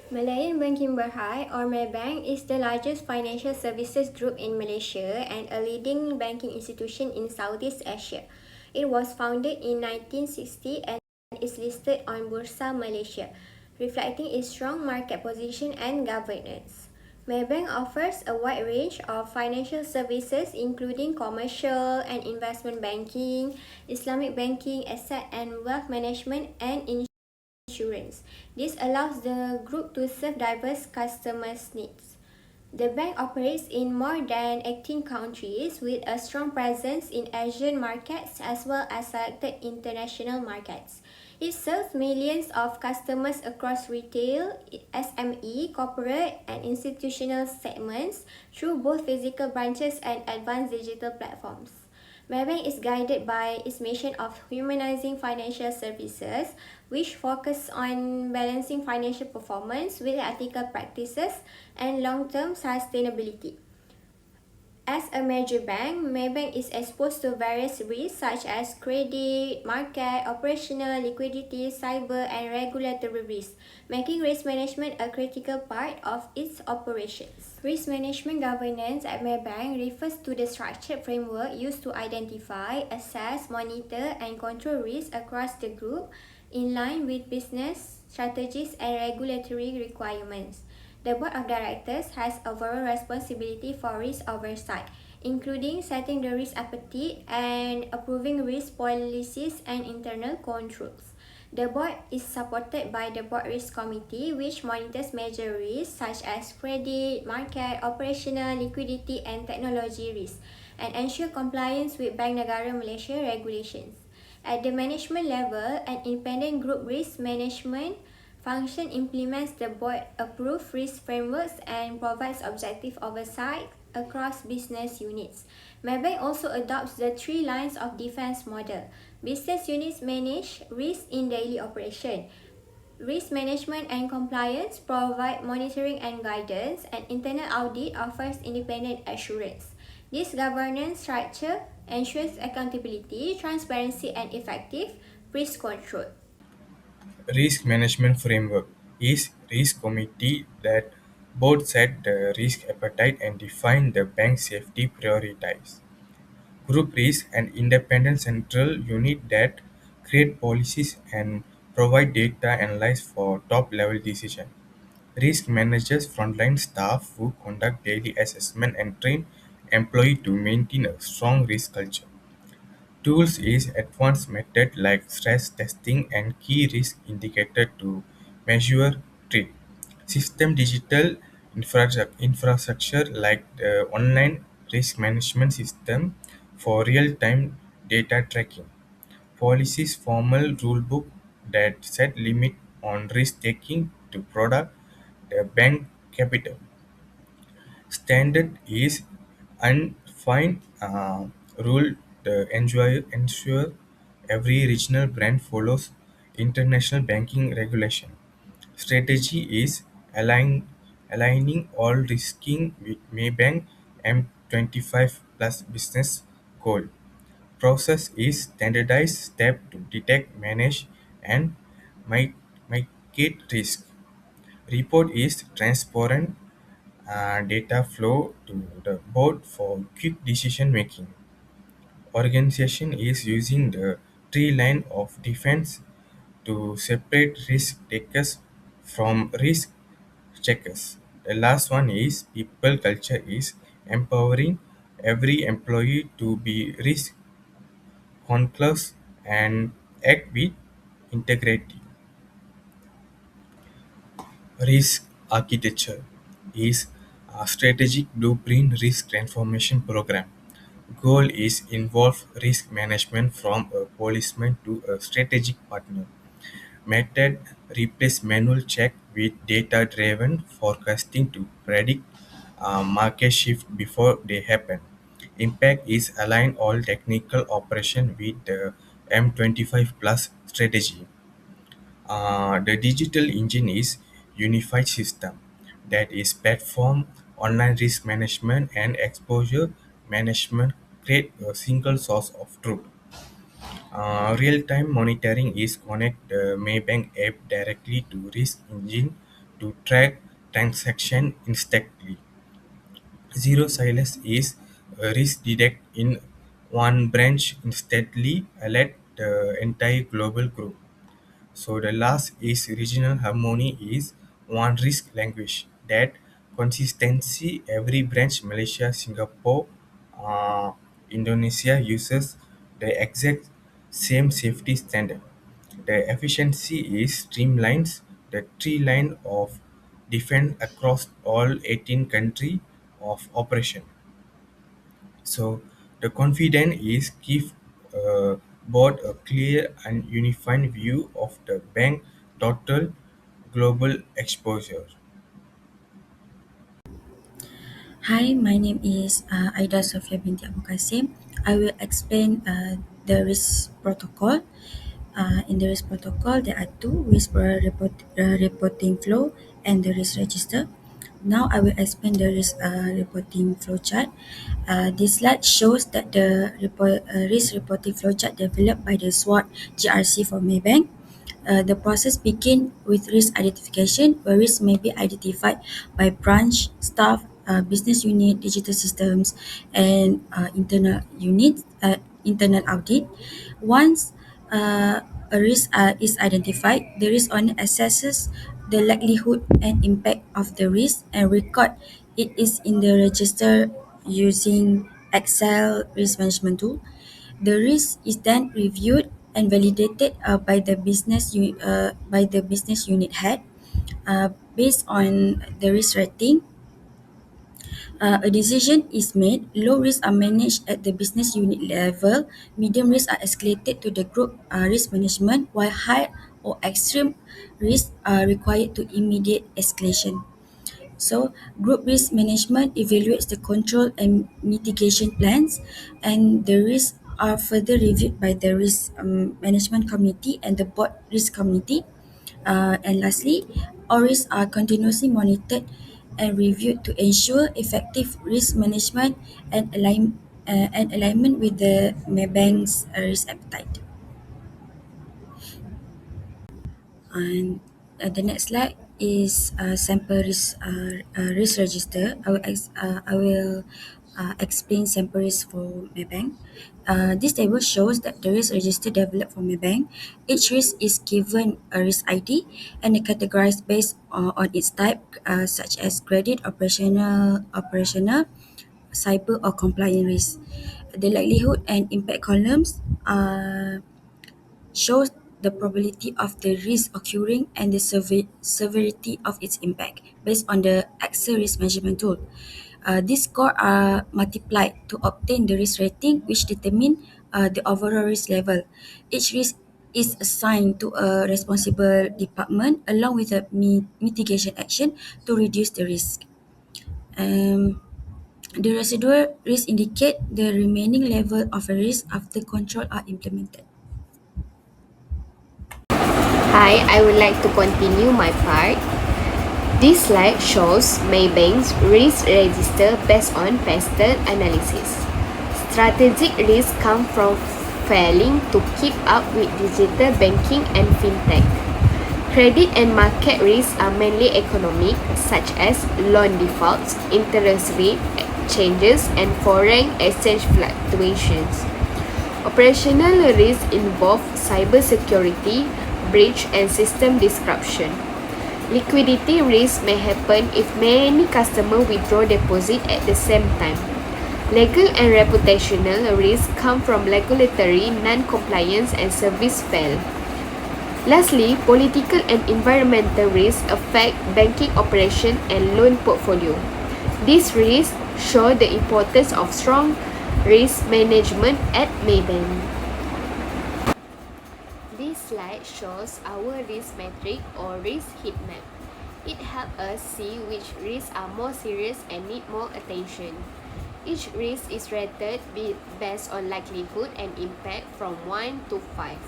Malayan Banking Berhad or Maybank is the largest financial services group in Malaysia and a leading banking institution in Southeast Asia. It was founded in 1960 and is listed on Bursa Malaysia, reflecting its strong market position and governance. Maybank offers a wide range of financial services including commercial and investment banking, Islamic banking, asset and wealth management, and insurance. This allows the group to serve diverse customers' needs. The bank operates in more than 18 countries with a strong presence in Asian markets as well as selected international markets. It serves millions of customers across retail, SME, corporate, and institutional segments through both physical branches and advanced digital platforms. Maybank is guided by its mission of humanizing financial services, which focus on balancing financial performance with ethical practices and long-term sustainability. As a major bank, Maybank is exposed to various risks such as credit, market, operational, liquidity, cyber, and regulatory risks, making risk management a critical part of its operations. Risk management governance at Maybank refers to the structured framework used to identify, assess, monitor, and control risks across the group in line with business strategies and regulatory requirements. The Board of Directors has overall responsibility for risk oversight, including setting the risk appetite and approving risk policies and internal controls. The board is supported by the Board Risk Committee, which monitors major risks such as credit, market, operational, liquidity, and technology risks, and ensure compliance with Bank Negara Malaysia regulations. At the management level, an independent group risk management function implements the board-approved risk frameworks and provides objective oversight across business units. Maybank also adopts the three lines of defense model. Business units manage risk in daily operation. Risk management and compliance provide monitoring and guidance, and internal audit offers independent assurance. This governance structure ensures accountability, transparency, and effective risk control. Risk management framework is risk committee that both set the risk appetite and define the bank safety priorities. Group risk an independent central unit that create policies and provide data analysis for top level decision. Risk managers frontline staff who conduct daily assessment and train employee to maintain a strong risk culture. Tools is advanced method like stress testing and key risk indicator to measure threat. System digital infrastructure like the online risk management system for real-time data tracking. Policies formal rulebook that set limit on risk taking to product the bank capital. Standard is undefined rule to ensure every regional brand follows international banking regulation. Strategy is aligning all risking with Maybank M25 plus business goal. Process is standardized step to detect, manage, and mi- mitigate risk. Report is transparent data flow to the board for quick decision making. Organization is using the three line of defense to separate risk takers from risk checkers. The last one is people culture is empowering every employee to be risk conscious and act with integrity. Risk architecture is a strategic blueprint risk transformation program. Goal is involve risk management from a policeman to a strategic partner. Method replace manual check with data-driven forecasting to predict market shift before they happen. Impact is align all technical operation with the M25 plus strategy. The digital engine is unified system that is platform, online risk management and exposure management create a single source of truth. Real-time monitoring is connect the Maybank app directly to risk engine to track transaction instantly. Zero Silos is a risk detect in one branch instantly alert the entire global group. So the last is regional harmony is one risk language that consistency every branch Malaysia, Singapore, uh, Indonesia uses the exact same safety standard. The efficiency is streamlines the tree line of defense across all 18 country of operation. So the confidence is give board a clear and unified view of the bank total global exposure. Hi, my name is Aida Sofia binti Abu Kasim. I will explain the risk protocol. In the risk protocol, there are two risk reporting flow and the risk register. Now I will explain the risk reporting flow chart. This slide shows that the risk reporting flow chart developed by the SWOT GRC for Maybank. The process begins with risk identification, where risks may be identified by branch, staff, business unit, digital systems, and internal audit. Once a risk is identified, the risk owner assesses the likelihood and impact of the risk and record it is in the register using Excel risk management tool. The risk is then reviewed and validated by the business unit head. Based on the risk rating, a decision is made. Low risks are managed at the business unit level. Medium risks are escalated to the group risk management, while high or extreme risks are required to immediate escalation. So, group risk management evaluates the control and mitigation plans, and the risks are further reviewed by the risk management committee and the board risk committee. And lastly, all risks are continuously monitored and reviewed to ensure effective risk management and alignment with the bank's risk appetite. And the next slide is sample risk register. I will explain sample risk for Maybank. This table shows that the risk register developed for Maybank. Each risk is given a risk ID and categorized based on its type, such as credit, operational, cyber, or compliance risk. The likelihood and impact columns are shows the probability of the risk occurring and the severity of its impact based on the Excel risk measurement tool. These scores are multiplied to obtain the risk rating, which determine the overall risk level. Each risk is assigned to a responsible department along with a mitigation action to reduce the risk. Um, the residual risk indicate the remaining level of a risk after control are implemented. Hi, I would like to continue my part. This slide shows Maybank's risk register based on pastel analysis. Strategic risks come from failing to keep up with digital banking and fintech. Credit and market risks are mainly economic, such as loan defaults, interest rate changes, and foreign exchange fluctuations. Operational risks involve cybersecurity, breach, and system disruption. Liquidity risk may happen if many customers withdraw deposit at the same time. Legal and reputational risks come from regulatory non-compliance and service fail. Lastly, political and environmental risks affect banking operation and loan portfolio. These risks show the importance of strong risk management at Maybank. This slide shows our risk metric or risk heat map. It helps us see which risks are more serious and need more attention. Each risk is rated based on likelihood and impact from 1 to 5.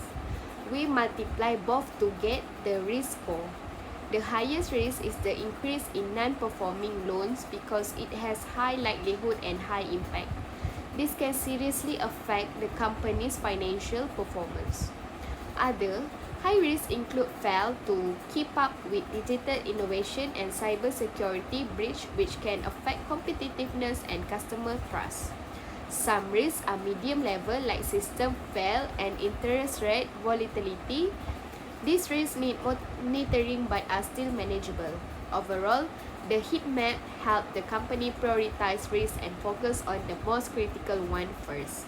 We multiply both to get the risk score. The highest risk is the increase in non-performing loans because it has high likelihood and high impact. This can seriously affect the company's financial performance. Other High risks include fail to keep up with digital innovation and cybersecurity breach which can affect competitiveness and customer trust. Some risks are medium level like system fail and interest rate volatility. These risks need monitoring but are still manageable. Overall, the heat map helped the company prioritize risks and focus on the most critical one first.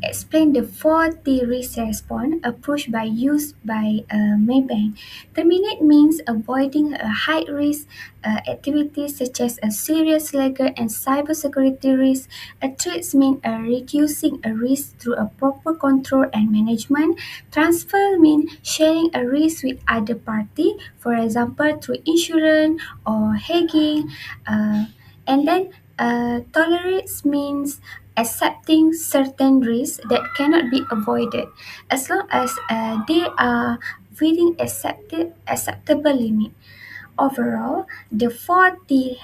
Explain the 4T risk response approach by used by Maybank. Terminate means avoiding a high risk activities such as a serious legal and cybersecurity risk. A threats mean reducing a risk through a proper control and management. Transfer mean sharing a risk with other party, for example through insurance or hedging. And then Tolerance means accepting certain risks that cannot be avoided as long as they are within acceptable limit. Overall, the 4T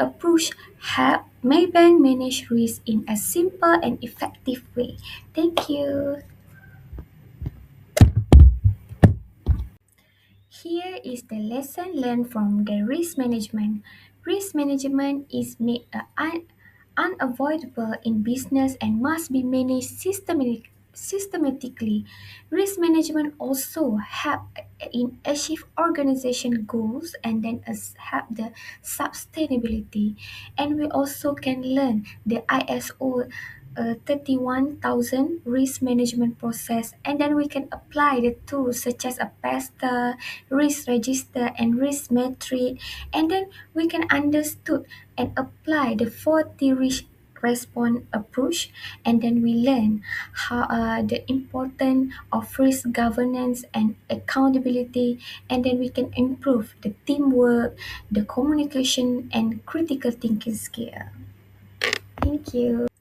approach help Maybank manage risk in a simple and effective way. Thank you. Here is the lesson learned from the risk management. Risk management is made unavoidable in business and must be managed systematically. Risk management also help in achieve organization goals and then help the sustainability. And we also can learn the ISO 31,000 risk management process, and then we can apply the tools such as a PESTA, risk register and risk metric, and then we can understood and apply the 40 risk response approach, and then we learn how the importance of risk governance and accountability, and then we can improve the teamwork, the communication and critical thinking skill. Thank you.